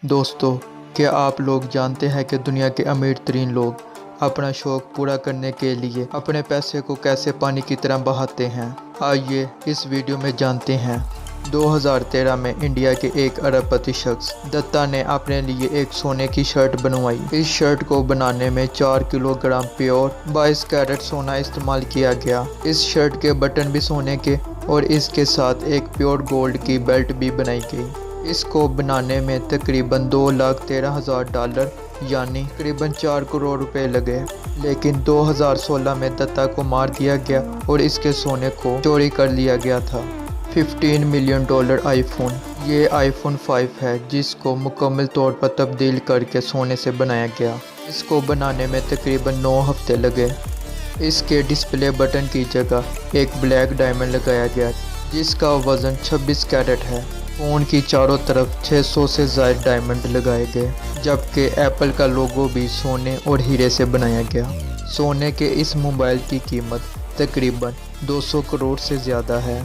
दोस्तों, क्या आप लोग जानते हैं कि दुनिया के अमीर तरीन लोग अपना शौक पूरा करने के लिए अपने पैसे को कैसे पानी की तरह बहाते हैं? आइए इस वीडियो में जानते हैं। 2013 में इंडिया के एक अरबपति शख्स दत्ता ने अपने लिए एक सोने की शर्ट बनवाई। इस शर्ट को बनाने में 4 किलोग्राम प्योर 22 कैरेट सोना इस्तेमाल किया गया। इस शर्ट के बटन भी सोने के और इसके साथ एक प्योर गोल्ड की बेल्ट भी बनाई गई। इसको बनाने में तकरीबन $2,13,000 यानी तकरीबन 4 करोड़ रुपए लगे। लेकिन 2016 में दत्ता को मार दिया गया और इसके सोने को चोरी कर लिया गया था। $15 मिलियन आईफोन, ये आईफोन 5 है जिसको मुकम्मल तौर पर तब्दील करके सोने से बनाया गया। इसको बनाने में तकरीबन 9 हफ्ते लगे। इसके डिस्प्ले बटन की जगह एक ब्लैक डायमंड लगाया गया जिसका वज़न 26 कैरेट है। फ़ोन की चारों तरफ 600 से ज़ायद डायमंड लगाए गए, जबकि एप्पल का लोगो भी सोने और हीरे से बनाया गया। सोने के इस मोबाइल की कीमत तकरीबन 200 करोड़ से ज़्यादा है।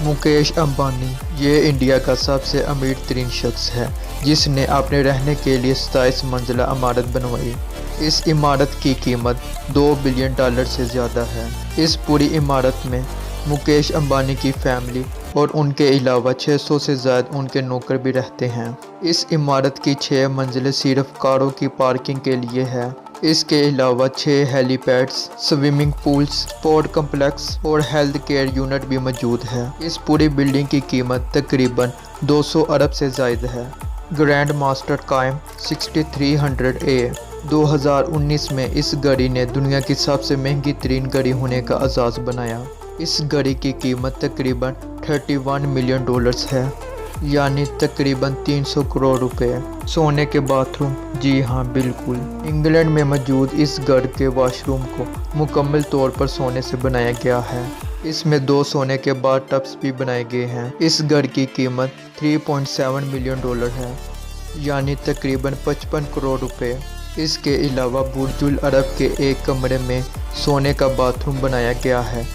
मुकेश अंबानी ये इंडिया का सबसे अमीर तरीन शख्स है जिसने अपने रहने के लिए 27 मंजिला इमारत बनवाई। इस इमारत की कीमत $2 बिलियन से ज़्यादा है। इस पूरी इमारत में मुकेश अंबानी की फैमिली और उनके अलावा 600 से ज़्यादा उनके नौकर भी रहते हैं। इस इमारत की 6 मंजिलें सिर्फ कारों की पार्किंग के लिए है। इसके अलावा 6 helipads, swimming pools, sport complex और हेल्थ केयर यूनिट भी मौजूद है। इस पूरी बिल्डिंग की कीमत तकरीबन 200 अरब से ज़ायद है। ग्रैंड मास्टर कायम 6300A 2019 में इस घड़ी ने दुनिया की सबसे महंगी तरीन घड़ी होने का एजाज़ बनाया। इस घड़ी की कीमत तकरीबन $31 मिलियन है, यानी तकरीबन 300 करोड़ रुपए। सोने के बाथरूम, जी हाँ बिल्कुल, इंग्लैंड में मौजूद इस घर के वॉशरूम को मुकम्मल तौर पर सोने से बनाया गया है। इसमें 2 सोने के बाथ टब्स भी बनाए गए हैं। इस घर की कीमत $3.7 मिलियन है, यानी तकरीबन 55 करोड़ रुपए। इसके अलावा बुर्जुल अरब के एक कमरे में सोने का बाथरूम बनाया गया है,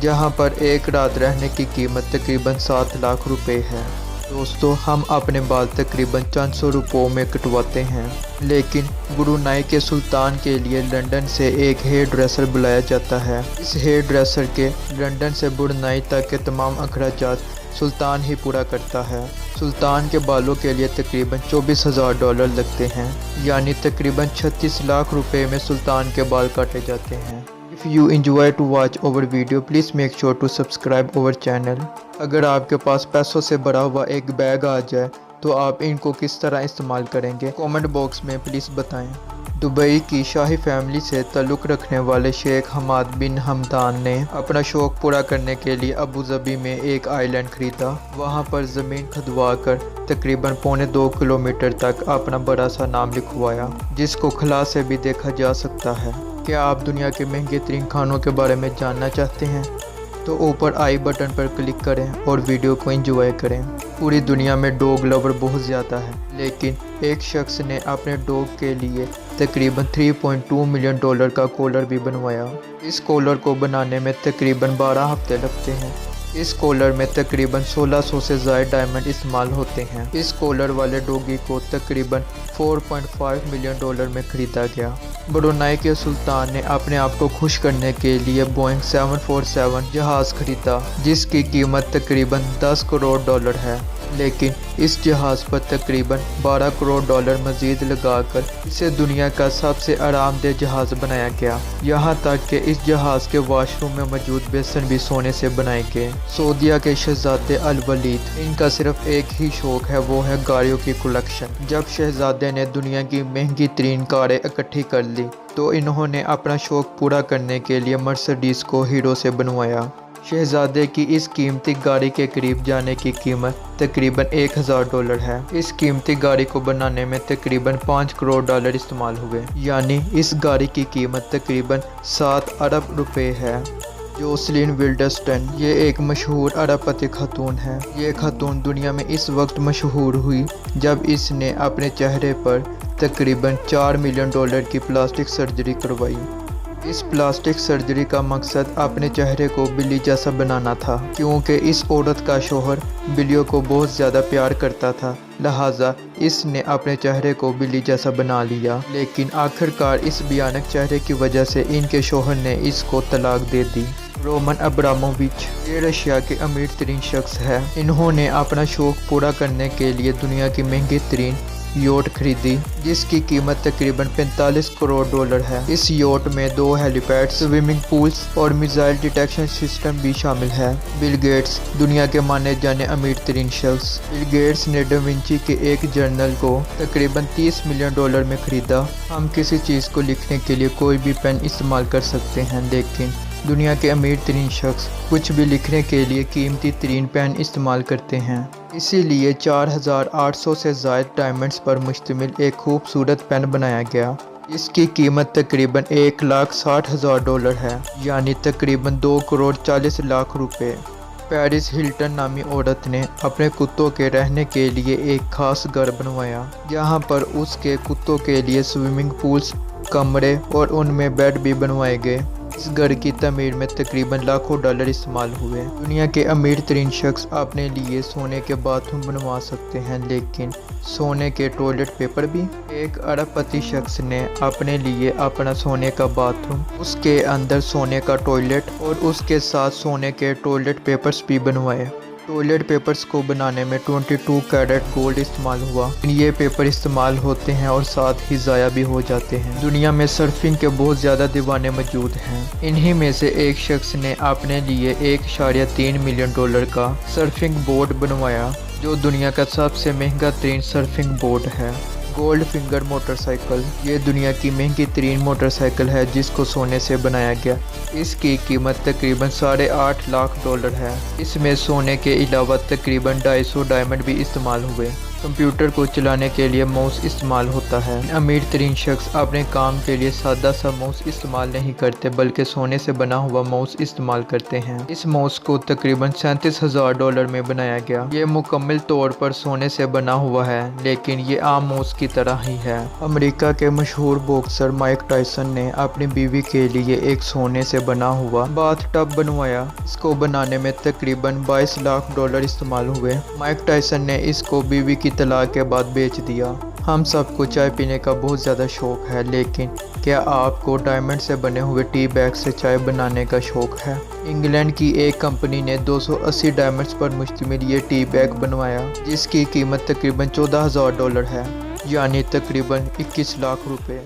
जहां पर एक रात रहने की कीमत तकरीबन 7 लाख रुपए है। दोस्तों, हम अपने बाल तकरीबन 400 रुपयों में कटवाते हैं, लेकिन ब्रुनाई के सुल्तान के लिए लंदन से एक हेयर ड्रेसर बुलाया जाता है। इस हेयर ड्रेसर के लंदन से ब्रुनाई तक के तमाम अखराजात सुल्तान ही पूरा करता है। सुल्तान के बालों के लिए तकरीबन $24,000 लगते हैं, यानी तकरीबन 36 लाख रुपए में सुल्तान के बाल काटे जाते हैं। If you enjoy to watch our video, please make sure to subscribe our channel. अगर आपके पास पैसों से भरा हुआ एक बैग आ जाए तो आप इनको किस तरह इस्तेमाल करेंगे? कमेंट बॉक्स में प्लीज़ बताएं। दुबई की शाही फैमिली से ताल्लुक़ रखने वाले शेख हमाद बिन हमदान ने अपना शौक़ पूरा करने के लिए अबू धाबी में एक आइलैंड खरीदा। वहां पर ज़मीन खुदवा कर तकरीबन 2.25 किलोमीटर तक अपना बड़ा सा नाम लिखवाया, जिसको खला से भी देखा जा सकता है। क्या आप दुनिया के महंगे तरीन खानों के बारे में जानना चाहते हैं? तो ऊपर आई बटन पर क्लिक करें और वीडियो को एंजॉय करें। पूरी दुनिया में डॉग लवर बहुत ज़्यादा है, लेकिन एक शख्स ने अपने डॉग के लिए तकरीबन $3.2 मिलियन का कॉलर भी बनवाया। इस कॉलर को बनाने में तकरीबन 12 हफ्ते लगते हैं। इस कॉलर में तकरीबन 1600 से ज़ायद डायमंड इस्तेमाल होते हैं। इस कॉलर वाले डॉगी को तकरीबन $4.5 मिलियन में खरीदा गया। ब्रुनाई के सुल्तान ने अपने आप को खुश करने के लिए बोइंग 747 जहाज़ खरीदा, जिसकी कीमत तकरीबन $10 करोड़ है। लेकिन इस जहाज़ पर तकरीबन $12 करोड़ मज़ीद लगाकर इसे दुनिया का सबसे आरामदेह जहाज़ बनाया गया। यहाँ तक कि इस जहाज़ के वॉशरूम में मौजूद बेसन भी सोने से बनाए गए। सऊदीया के शहजादे अल वलीद, इनका सिर्फ एक ही शौक़ है, वो है गाड़ियों की कलेक्शन। जब शहजादे ने दुनिया की महंगी तरीन कारें इकट्ठी कर ली तो इन्होंने अपना शौक़ पूरा करने के लिए मर्सिडीज़ को हीरो से बनवाया। शहजादे की इस कीमती गाड़ी के करीब जाने की कीमत तकरीबन $1,000 है। इस कीमती गाड़ी को बनाने में तकरीबन $5 करोड़ इस्तेमाल हुए, यानी इस गाड़ी की कीमत तकरीबन 7 अरब रुपए है। जोसलिन विल्डरस्टन ये एक मशहूर अरबपति खातून है। ये खातून दुनिया में इस वक्त मशहूर हुई जब इसने अपने चेहरे पर तकरीबन $4 मिलियन की प्लास्टिक सर्जरी करवाई। इस प्लास्टिक सर्जरी का मकसद अपने चेहरे को बिल्ली जैसा बनाना था, क्योंकि इस औरत का शौहर बिल्लियों को बहुत ज़्यादा प्यार करता था, लिहाजा इसने अपने चेहरे को बिल्ली जैसा बना लिया। लेकिन आखिरकार इस भयानक चेहरे की वजह से इनके शौहर ने इसको तलाक दे दी। रोमन अब्रामोविच ये रशिया के अमीर तरीन शख्स है। इन्होंने अपना शौक पूरा करने के लिए दुनिया की महंगी तरीन योट खरीदी, जिसकी कीमत तकरीबन 45 करोड़ डॉलर है। इस योट में 2 हेलीपैड, स्विमिंग पूल्स और मिसाइल डिटेक्शन सिस्टम भी शामिल है। बिल गेट्स दुनिया के माने जाने अमीर तरीन शख्स। बिल गेट्स ने डा विंची के एक जर्नल को तकरीबन 30 मिलियन डॉलर में खरीदा। हम किसी चीज़ को लिखने के लिए कोई भी पेन इस्तेमाल कर सकते हैं, लेकिन दुनिया के अमीर तरीन शख्स कुछ भी लिखने के लिए कीमती तरीन पेन इस्तेमाल करते हैं। इसीलिए 4800 से ज़ायद डायमंड्स पर मुश्तमिल एक खूबसूरत पेन बनाया गया। इसकी कीमत तकरीबन 1,60,000 डॉलर है, यानी तकरीबन 2 करोड़ 40 लाख रुपए। पेरिस हिल्टन नामी औरत ने अपने कुत्तों के रहने के लिए एक खास घर बनवाया, जहां पर उसके कुत्तों के लिए स्विमिंग पूल्स, कमरे और उनमें बेड भी बनवाए गए। इस घर की तमीर में तकरीबन लाखों डॉलर इस्तेमाल हुए। दुनिया के अमीर तरीन शख्स अपने लिए सोने के बाथरूम बनवा सकते हैं, लेकिन सोने के टॉयलेट पेपर भी। एक अरबपति शख्स ने अपने लिए अपना सोने का बाथरूम, उसके अंदर सोने का टॉयलेट और उसके साथ सोने के टॉयलेट पेपर्स भी बनवाए। टॉयलेट पेपर्स को बनाने में 22 कैरेट गोल्ड इस्तेमाल हुआ। ये पेपर इस्तेमाल होते हैं और साथ ही ज़ाया भी हो जाते हैं। दुनिया में सर्फिंग के बहुत ज़्यादा दीवाने मौजूद हैं। इन्हीं में से एक शख्स ने अपने लिए 1.3 मिलियन डॉलर का सर्फिंग बोर्ड बनवाया, जो दुनिया का सबसे महंगा तरीन सर्फिंग बोर्ड है। गोल्ड फिंगर मोटरसाइकिल ये दुनिया की महंगी तरीन मोटरसाइकिल है, जिसको सोने से बनाया गया। इसकी कीमत तकरीबन 8.5 लाख डॉलर है। इसमें सोने के अलावा तकरीबन 250 डायमंड भी इस्तेमाल हुए। कंप्यूटर को चलाने के लिए माउस इस्तेमाल होता है। अमीर तरीन शख्स अपने काम के लिए सादा सा माउस इस्तेमाल नहीं करते, बल्कि सोने से बना हुआ माउस इस्तेमाल करते हैं। इस माउस को तकरीबन 37,000 डॉलर में बनाया गया। ये मुकम्मल तौर पर सोने से बना हुआ है, लेकिन ये आम माउस की तरह ही है। अमेरिका के मशहूर बॉक्सर माइक टायसन ने अपनी बीवी के लिए एक सोने से बना हुआ बाथ टब बनवाया। इसको बनाने में तकरीबन 22 लाख डॉलर इस्तेमाल हुए। माइक टायसन ने इसको बीवी की तलाक के बाद बेच दिया। हम सबको चाय पीने का बहुत ज़्यादा शौक है, लेकिन क्या आपको डायमंड से बने हुए टी बैग से चाय बनाने का शौक है? इंग्लैंड की एक कंपनी ने 280 डायमंड्स पर मुश्तमिल ये टी बैग बनवाया, जिसकी कीमत तकरीबन 14,000 डॉलर है, यानी तकरीबन 21 लाख रुपए।